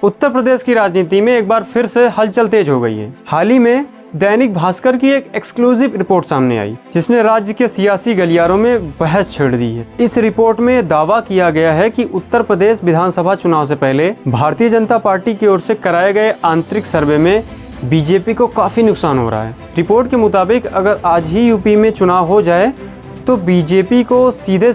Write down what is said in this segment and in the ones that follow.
उत्तर प्रदेश की राजनीति में एक बार फिर से हलचल तेज हो गई है। हाल ही में दैनिक भास्कर की एक एक्सक्लूसिव रिपोर्ट सामने आई जिसने राज्य के सियासी गलियारों में बहस छेड़ दी है। इस रिपोर्ट में दावा किया गया है कि उत्तर प्रदेश विधानसभा चुनाव से पहले भारतीय जनता पार्टी की ओर से कराए गए आंतरिक सर्वे में बीजेपी को काफी नुकसान हो रहा है। रिपोर्ट के मुताबिक अगर आज ही यूपी में चुनाव हो जाए तो बीजेपी को सीधे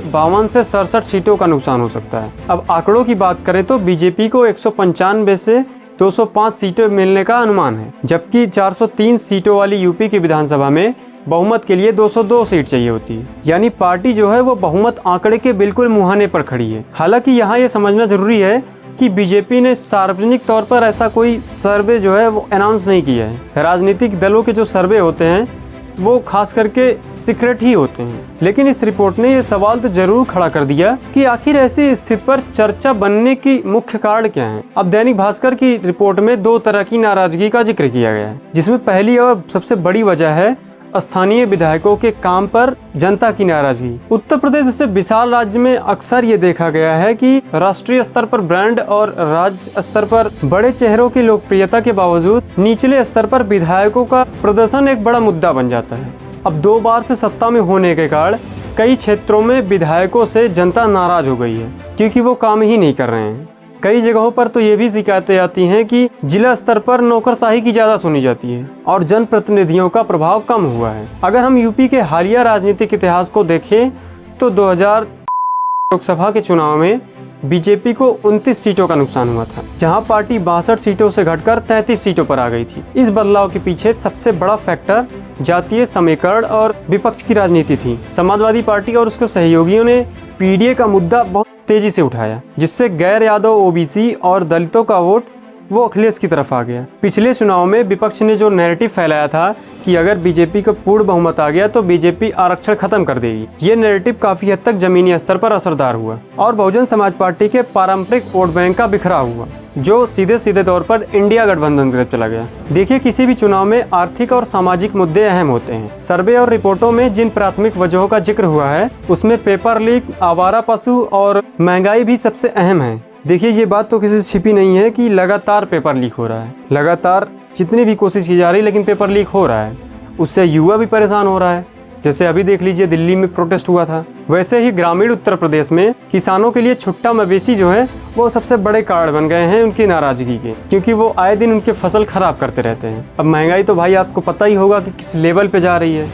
52 से 67 सीटों का नुकसान हो सकता है। अब आंकड़ों की बात करें तो बीजेपी को 195 से 205 सीटें मिलने का अनुमान है, जबकि 403 सीटों वाली यूपी की विधानसभा में बहुमत के लिए 202 सीट चाहिए होती है। यानी पार्टी जो है वो बहुमत आंकड़े के बिल्कुल मुहाने पर खड़ी है। हालांकि यहाँ ये समझना जरूरी है कि बीजेपी ने सार्वजनिक तौर पर ऐसा कोई सर्वे जो है वो अनाउंस नहीं किया है। राजनीतिक दलों के जो सर्वे होते हैं वो खास करके सीक्रेट ही होते हैं। लेकिन इस रिपोर्ट ने ये सवाल तो जरूर खड़ा कर दिया कि आखिर ऐसी स्थिति पर चर्चा बनने की मुख्य कारण क्या है। अब दैनिक भास्कर की रिपोर्ट में 2 तरह की नाराजगी का जिक्र किया गया है, जिसमें पहली और सबसे बड़ी वजह है स्थानीय विधायकों के काम पर जनता की नाराजगी। उत्तर प्रदेश जैसे विशाल राज्य में अक्सर ये देखा गया है कि राष्ट्रीय स्तर पर ब्रांड और राज्य स्तर पर बड़े चेहरों की लोकप्रियता के बावजूद निचले स्तर पर विधायकों का प्रदर्शन एक बड़ा मुद्दा बन जाता है। अब 2 बार से सत्ता में होने के कारण कई क्षेत्रों में विधायकों से जनता नाराज हो गई है क्योंकि वो काम ही नहीं कर रहे हैं। कई जगहों पर तो ये भी शिकायतें आती हैं कि जिला स्तर पर नौकरशाही की ज़्यादा सुनी जाती है और जनप्रतिनिधियों का प्रभाव कम हुआ है। अगर हम यूपी के हालिया राजनीतिक इतिहास को देखें तो 2000 लोकसभा के चुनाव में बीजेपी को 29 सीटों का नुकसान हुआ था, जहां पार्टी 62 सीटों से घटकर 33 सीटों पर आ गई थी। इस बदलाव के पीछे सबसे बड़ा फैक्टर जातीय समीकरण और विपक्ष की राजनीति थी। समाजवादी पार्टी और उसके सहयोगियों ने पीडीए का मुद्दा बहुत तेजी से उठाया, जिससे गैर यादव ओबीसी और दलितों का वोट वो अखिलेश की तरफ आ गया। पिछले चुनाव में विपक्ष ने जो नैरेटिव फैलाया था कि अगर बीजेपी को पूर्ण बहुमत आ गया तो बीजेपी आरक्षण खत्म कर देगी, ये नैरेटिव काफी हद तक जमीनी स्तर पर असरदार हुआ और बहुजन समाज पार्टी के पारंपरिक वोट बैंक का बिखराव हुआ, जो सीधे तौर पर इंडिया गठबंधन की तरफ चला गया। देखिए, किसी भी चुनाव में आर्थिक और सामाजिक मुद्दे अहम होते हैं। सर्वे और रिपोर्टों में जिन प्राथमिक वजहों का जिक्र हुआ है उसमें पेपर लीक, आवारा पशु और महंगाई भी सबसे अहम है। देखिए, ये बात तो किसी से छिपी नहीं है कि लगातार पेपर लीक हो रहा है। लगातार जितनी भी कोशिश की जा रही है लेकिन पेपर लीक हो रहा है। उससे युवा भी परेशान हो रहा है। जैसे अभी देख लीजिए, दिल्ली में प्रोटेस्ट हुआ था। वैसे ही ग्रामीण उत्तर प्रदेश में किसानों के लिए छुट्टा मवेशी जो है वो सबसे बड़े कारण बन गए हैं उनकी नाराजगी के, क्योंकि वो आए दिन उनके फसल खराब करते रहते हैं। अब महंगाई तो भाई आपको पता ही होगा कि किस लेवल पे जा रही है।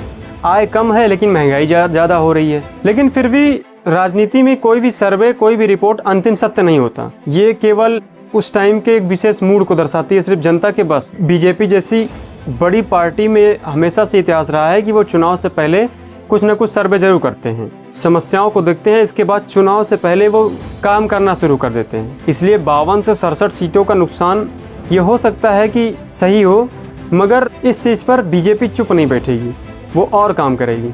आय कम है लेकिन महंगाई ज़्यादा हो रही है। लेकिन फिर भी राजनीति में कोई भी सर्वे, कोई भी रिपोर्ट अंतिम सत्य नहीं होता। ये केवल उस टाइम के एक विशेष मूड को दर्शाती है, सिर्फ जनता के बस। बीजेपी जैसी बड़ी पार्टी में हमेशा से इतिहास रहा है कि वो चुनाव से पहले कुछ न कुछ सर्वे जरूर करते हैं, समस्याओं को देखते हैं, इसके बाद चुनाव से पहले वो काम करना शुरू कर देते हैं। इसलिए 52 से 67 सीटों का नुकसान ये हो सकता है कि सही हो, मगर इस चीज़ पर बीजेपी चुप नहीं बैठेगी, वो और काम करेगी।